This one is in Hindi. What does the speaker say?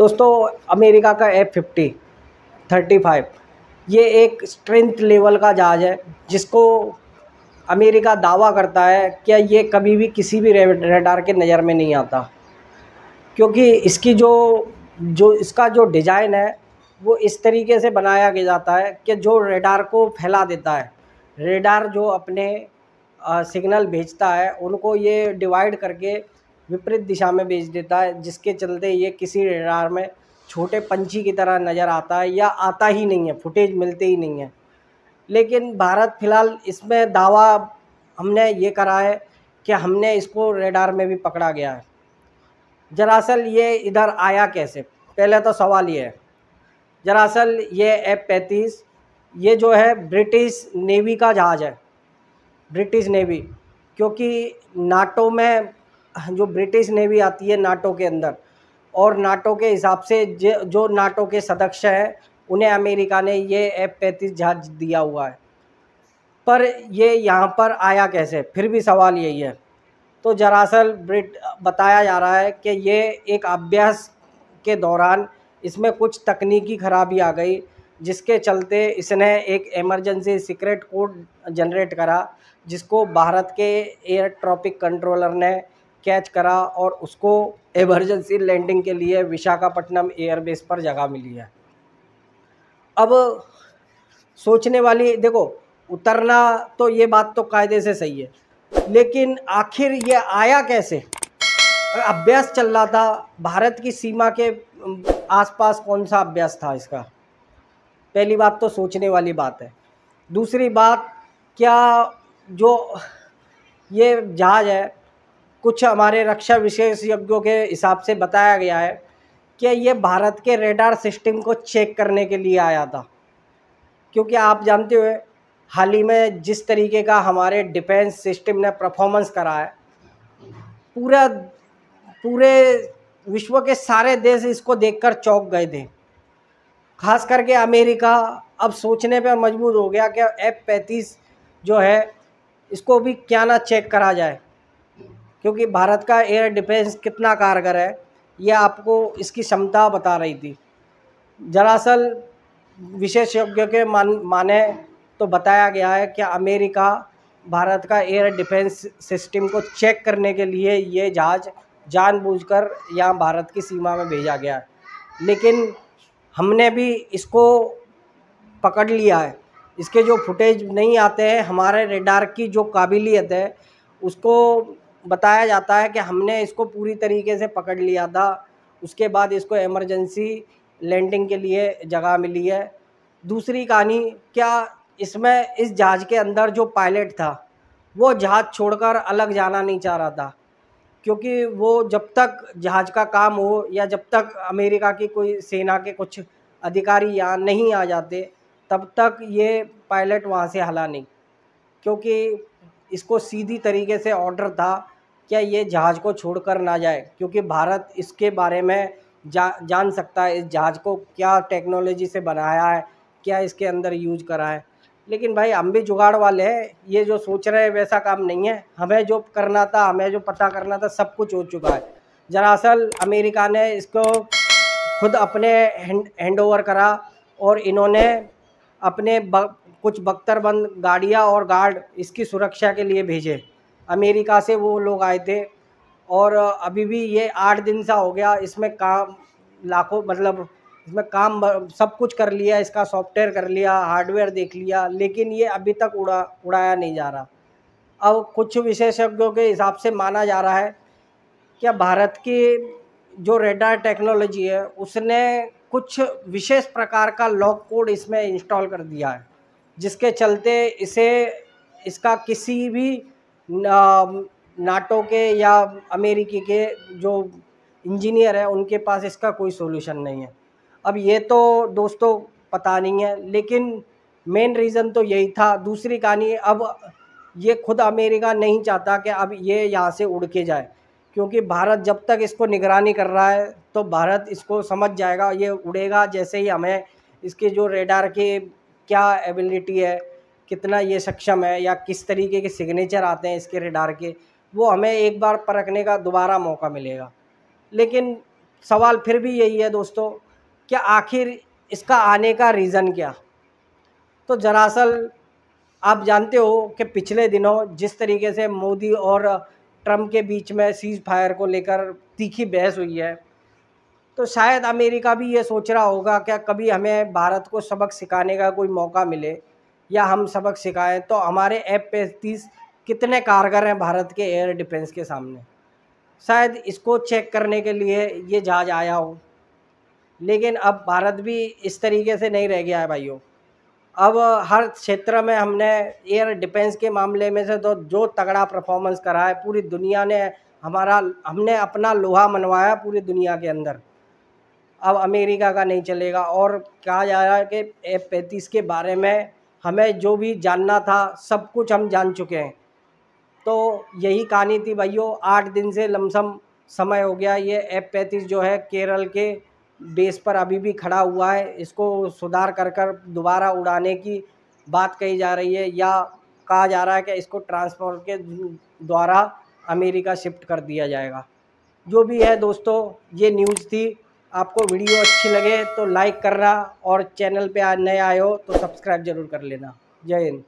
दोस्तों, अमेरिका का F-50 35 ये एक स्ट्रेंथ लेवल का जहाज़ है जिसको अमेरिका दावा करता है कि ये कभी भी किसी भी रडार के नज़र में नहीं आता, क्योंकि इसकी जो इसका जो डिज़ाइन है वो इस तरीके से बनाया गया जाता है कि जो रडार को फैला देता है। रडार जो अपने सिग्नल भेजता है उनको ये डिवाइड करके विपरीत दिशा में भेज देता है, जिसके चलते ये किसी रडार में छोटे पंछी की तरह नज़र आता है या आता ही नहीं है, फुटेज मिलते ही नहीं है। लेकिन भारत फ़िलहाल इसमें दावा हमने ये करा है कि हमने इसको रडार में भी पकड़ा गया है। दरअसल ये इधर आया कैसे, पहले तो सवाल ये है। दरअसल ये F-35 ये जो है ब्रिटिश नेवी का जहाज़ है, ब्रिटिश नेवी, क्योंकि नाटो में जो ब्रिटिश नेवी आती है नाटो के अंदर, और नाटो के हिसाब से जो नाटो के सदस्य हैं उन्हें अमेरिका ने ये F-35 जहाज़ दिया हुआ है। पर ये यहाँ पर आया कैसे, फिर भी सवाल यही है। तो दरअसल बताया जा रहा है कि ये एक अभ्यास के दौरान इसमें कुछ तकनीकी खराबी आ गई, जिसके चलते इसने एक इमरजेंसी सीक्रेट कोड जनरेट करा, जिसको भारत के एयर ट्रैफिक कंट्रोलर ने कैच करा और उसको इमरजेंसी लैंडिंग के लिए विशाखापट्टनम एयरबेस पर जगह मिली है। अब सोचने वाली, देखो, उतरना तो ये बात तो कायदे से सही है, लेकिन आखिर ये आया कैसे? अभ्यास चल रहा था भारत की सीमा के आसपास, कौन सा अभ्यास था इसका? पहली बात तो सोचने वाली बात है। दूसरी बात, क्या जो ये जहाज़ है, कुछ हमारे रक्षा विशेषज्ञों के हिसाब से बताया गया है कि ये भारत के रेडार सिस्टम को चेक करने के लिए आया था, क्योंकि आप जानते हुए हाल ही में जिस तरीके का हमारे डिफेंस सिस्टम ने परफॉर्मेंस करा है, पूरे विश्व के सारे देश इसको देखकर चौंक गए थे। खास करके अमेरिका अब सोचने पर मजबूर हो गया कि F-35 जो है इसको भी क्या ना चेक करा जाए, क्योंकि भारत का एयर डिफेंस कितना कारगर है ये आपको इसकी क्षमता बता रही थी। दरअसल विशेषज्ञों के माने तो बताया गया है कि अमेरिका भारत का एयर डिफेंस सिस्टम को चेक करने के लिए ये जहाज़ जानबूझकर यहाँ भारत की सीमा में भेजा गया है। लेकिन हमने भी इसको पकड़ लिया है। इसके जो फुटेज नहीं आते हैं, हमारे रेडार की जो काबिलियत है उसको बताया जाता है कि हमने इसको पूरी तरीके से पकड़ लिया था। उसके बाद इसको इमरजेंसी लैंडिंग के लिए जगह मिली है। दूसरी कहानी, क्या इसमें इस जहाज़ के अंदर जो पायलट था वो जहाज़ छोड़कर अलग जाना नहीं चाह रहा था, क्योंकि वो जब तक जहाज़ का काम हो या जब तक अमेरिका की कोई सेना के कुछ अधिकारी यहाँ नहीं आ जाते तब तक ये पायलट वहाँ से हला नहीं, क्योंकि इसको सीधी तरीके से ऑर्डर था क्या ये जहाज़ को छोड़कर ना जाए, क्योंकि भारत इसके बारे में जान सकता है इस जहाज़ को क्या टेक्नोलॉजी से बनाया है, क्या इसके अंदर यूज करा है। लेकिन भाई हम भी जुगाड़ वाले हैं, ये जो सोच रहे हैं वैसा काम नहीं है। हमें जो करना था, हमें जो पता करना था, सब कुछ हो चुका है। दरअसल अमेरिका ने इसको खुद अपने हैंड ओवर करा और इन्होंने अपने कुछ बख्तरबंद गाड़ियाँ और गार्ड इसकी सुरक्षा के लिए भेजे। अमेरिका से वो लोग आए थे और अभी भी ये 8 दिन सा हो गया इसमें काम, लाखों मतलब इसमें काम सब कुछ कर लिया, इसका सॉफ्टवेयर कर लिया, हार्डवेयर देख लिया, लेकिन ये अभी तक उड़ाया नहीं जा रहा। अब कुछ विशेषज्ञों के हिसाब से माना जा रहा है कि भारत की जो रेडार टेक्नोलॉजी है उसने कुछ विशेष प्रकार का लॉक कोड इसमें इंस्टॉल कर दिया है, जिसके चलते इसका किसी भी नाटो के या अमेरिकी के जो इंजीनियर है उनके पास इसका कोई सोल्यूशन नहीं है। अब ये तो दोस्तों पता नहीं है, लेकिन मेन रीज़न तो यही था। दूसरी कहानी, अब ये खुद अमेरिका नहीं चाहता कि अब ये यहाँ से उड़ के जाए, क्योंकि भारत जब तक इसको निगरानी कर रहा है तो भारत इसको समझ जाएगा ये उड़ेगा जैसे ही हमें इसके जो रेडार के क्या एबिलिटी है, कितना ये सक्षम है या किस तरीके के सिग्नेचर आते हैं इसके रेडार के, वो हमें एक बार परखने का दोबारा मौका मिलेगा। लेकिन सवाल फिर भी यही है दोस्तों कि आखिर इसका आने का रीज़न क्या। तो दरअसल आप जानते हो कि पिछले दिनों जिस तरीके से मोदी और ट्रम्प के बीच में सीज़ फायर को लेकर तीखी बहस हुई है, तो शायद अमेरिका भी ये सोच रहा होगा क्या कभी हमें भारत को सबक सिखाने का कोई मौका मिले या हम सबक सिखाएं, तो हमारे F-35 कितने कारगर हैं भारत के एयर डिफेंस के सामने। शायद इसको चेक करने के लिए ये जहाज़ आया हो। लेकिन अब भारत भी इस तरीके से नहीं रह गया है भाइयों। अब हर क्षेत्र में हमने एयर डिफेंस के मामले में से तो जो तगड़ा परफॉर्मेंस करा है, पूरी दुनिया ने हमने अपना लोहा मनवाया पूरी दुनिया के अंदर। अब अमेरिका का नहीं चलेगा। और कहा जा रहा है कि F-35 के बारे में हमें जो भी जानना था सब कुछ हम जान चुके हैं। तो यही कहानी थी भाइयों। 8 दिन से लमसम समय हो गया। ये F-35 जो है केरल के बेस पर अभी भी खड़ा हुआ है। इसको सुधार कर दोबारा उड़ाने की बात कही जा रही है, या कहा जा रहा है कि इसको ट्रांसपोर्ट के द्वारा अमेरिका शिफ्ट कर दिया जाएगा। जो भी है दोस्तों, ये न्यूज़ थी। आपको वीडियो अच्छी लगे तो लाइक करना, और चैनल पे आज नए आए हो तो सब्सक्राइब ज़रूर कर लेना। जय हिंद।